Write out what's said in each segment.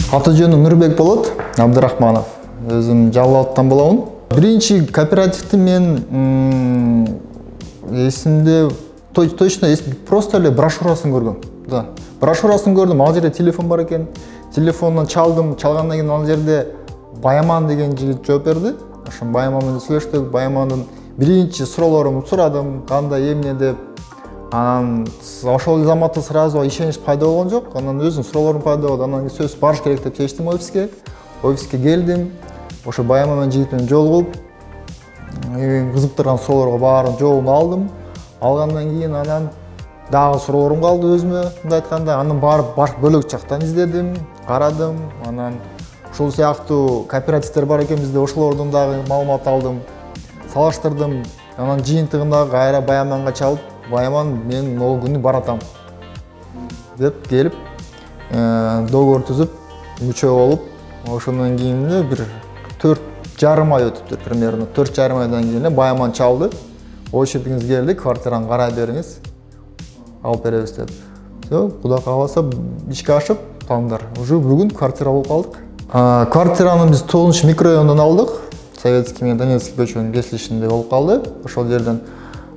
Аты жөнүм Нурбек болот, Абдырахманов. Өзүм Жалал Абадтан болобун. Биринчи кооперативди мен эсимде точно просто эле брошюрасын көргөм. Да. Брошюрасын көрдүм, ал жерде телефон бар экен. Телефондан чалдым, чалгандан кийин ал жерде Баяман деген жигит жооп берди. Ошо Баяман менен сүйлөштүк. Баямандын биринчи суроолорун сурадым, кандай эмне деп. Анан ошол заматта сразу ишенич пайда болгон жок. Анан өзүнүн суроолорун пайда болду. Анан сөз барыш керек деп чечтим офиске. Офиске келдим. Ошо Баяман менен жигит менен жолугуп, кызыктырган суроолорго баарын жообун алдым. Алгандан кийин анан дагы суроолорум калды өзүмө, мындай айтканда. Анан барып бөлөк жактан издедим, карадым. Анан ушул сыяктуу кооперативдер бар экен бизде, ошолордун дагы маалымат алдым, салыштырдым. Анан жыйынтыгында кайра Баяманга чалып, Баяман мен могул күнү баратам деп келип, договор түзүп, мүчө болуп, ошондон кийин бир 4,5 ай өтүптүр, примерно 4,5 айдан кийин Баяман чалды. Очередиңиз келди, квартираны карай бериңиз, алып беребиз деп. Кудай кааласа ишке ашып, таңдар. Уже бүгүн квартира болуп калдык. Квартираны биз 9-микрорайондон алдык. Советский менен Донецкий көчөнүн кесилишинде болуп калды. Ошол жерден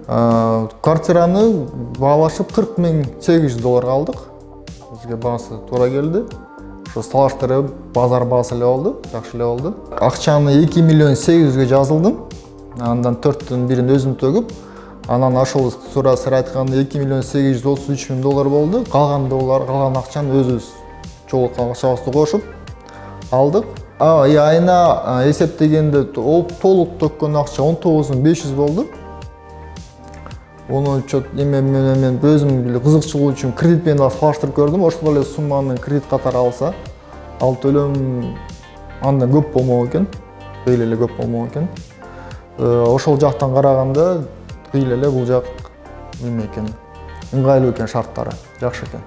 квартираны баалашып $40,800 алдык. Бизге баасы туура келди. Ошо салыштырып базар баасы эле болду, жакшы эле болду. Акчаны 2,800,000 жазылдым. Андан 4төн бирин өзүм төгүп, анан ошол туура сыр айтканда $2,833,000 болду. Калган акчаны өзүбүз жол акчабызды кошуп алдык. Айына эсептегенде толук төккөн акча 19,500 болду. Onu мен өзүм кызыкчылык үчүн кредит менен салыштырып көрдүм. Ошол эле сумманы кредит катары алса, ал төлөм андан көп болмок экен. Кыйла эле көп болмок экен. Ошол жактан караганда кыйла эле бул жак неме экен, ыңгайлуу экен, шарттары жакшы экен.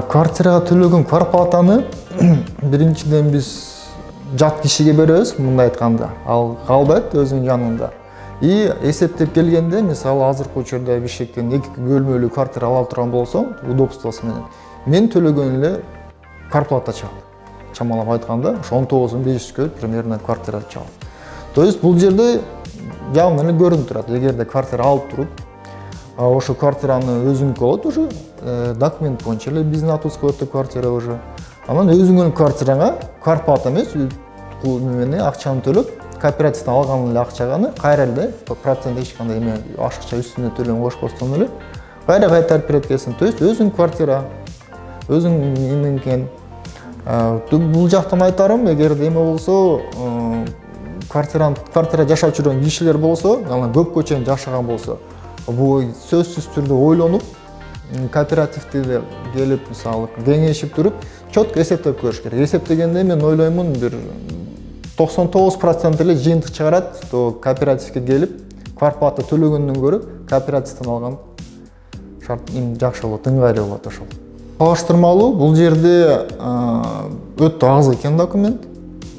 Квартирага төлөгөн квартплатаны биринчиден биз жат кишиге беребиз, мындай айтканда. Ал калбайт өзүнүн жанында. И эсептеп келгенде, мисалы азыркы учурда Бишкектен 2 бөлмөлүү квартира ала турган болсоң, удобствосу менен, мен төлөгөн эле квартплата чыгат. Чамалап айтканда, 19,500 примерно квартира чыгат. То есть бул жерде жаман эле көрүнүп турат. Эгерде квартира алып туруп, ошо квартираны өзүнүкү болот уже, документ боюнча эле биздин атыбызга өтө квартира уже. Анан өзүңүн квартираңа квартплата эмес, менен акчаны төлөп, кооперативден алган эле акчаны кайра эле процент эч кандай эме ашыкча үстүнө төлөм кошпостон эле кайра кайтарып берет экенсиң. То есть өзүң квартира, өзүң эме экен. Бул жактан айтарым, эгерде эме болсо, квартира жашап жүргөн кишилер болсо, анан көпкө чейин жашаган болсо, бул сөзсүз түрдө ойлонуп, кооперативди келип, мисалы, кеңешип туруп, чөткө эсептеп көрүш керек. Эсептегенде мен ойлоймун, бир 99% эле жыйынтык чыгарат, кооперативге келип, квартплата төлөгөндөн көрө, кооперативден алган шарт жакшы болот, ыңгайлуу болот ошол. Салыштырмалуу, бул жерде өтө аз экен документ.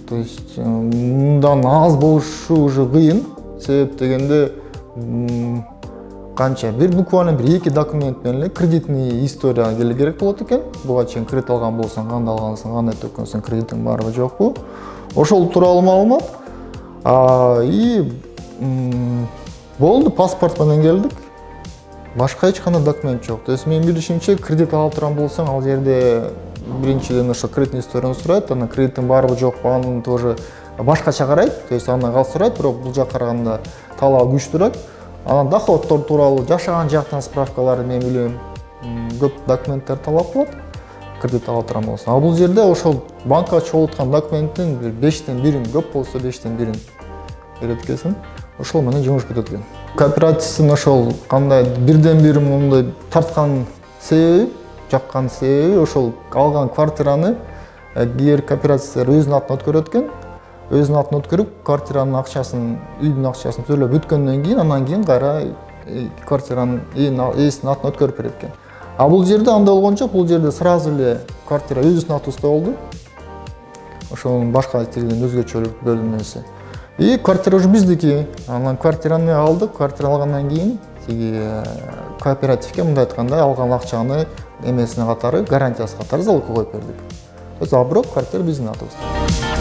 То есть мындан аз болушу уже кыйын. Себеп дегенде канча буквально 1-2 документ менен эле кредитный история керек болот экен. Буга чейин кредит алган болсоң, кандай алгансың, кандай төккөнсүң, кредитиң барбы жокпу? Ошол тууралуу маалымат. И болду, паспорт менен келдик. Башка эч кандай документ жок. То есть мен билишимче, кредит алып турган болсоң, ал жерде биринчиден ошо кредитный историяны сурайт, анан кредитиң барбы жокпу, аны тоже башкача карайт. То есть аны сурайт, бирок бул жакка караганда талабы күчтүүрөөк. Анан доходдор тууралуу жашаган жактан справкаларды мен билем. Көп документтер талап кылат. Кредит ала турган болсо. А бул жерде ошол банкка чогулткан документтин 5тен 1-ин, көп болсо 5тен 1-ин берет экенсиң. Ошол менен жумуш бүтөт экен. Кооперативдин ошол кандай бирден бир мындай тарткан себеби, жаккан себеби ошол алган квартираны кээ кооперативдер өзүнүн атына өткөрөт экен. Өзүнүн атына өткөрүп, квартиранын акчасын, үйдүн акчасын төлөп бүткөндөн кийин, анан кийин кайра квартиранын ээсинин атына өткөрүп берет экен. А бул жерде андай болгон жок, бул жерде сразу эле квартира өзүнүн атыбызда болду. Ошонун башка тилден өзгөчөлүк бөлүнмөсү. И квартира уже биздики. Анан квартираны алдык, квартира алгандан кийин кооперативге мындай айтканда алган акчаны эмесине катары, гарантиясы катары залогко коюп бердик. То есть заброк квартира биздин атыбызда.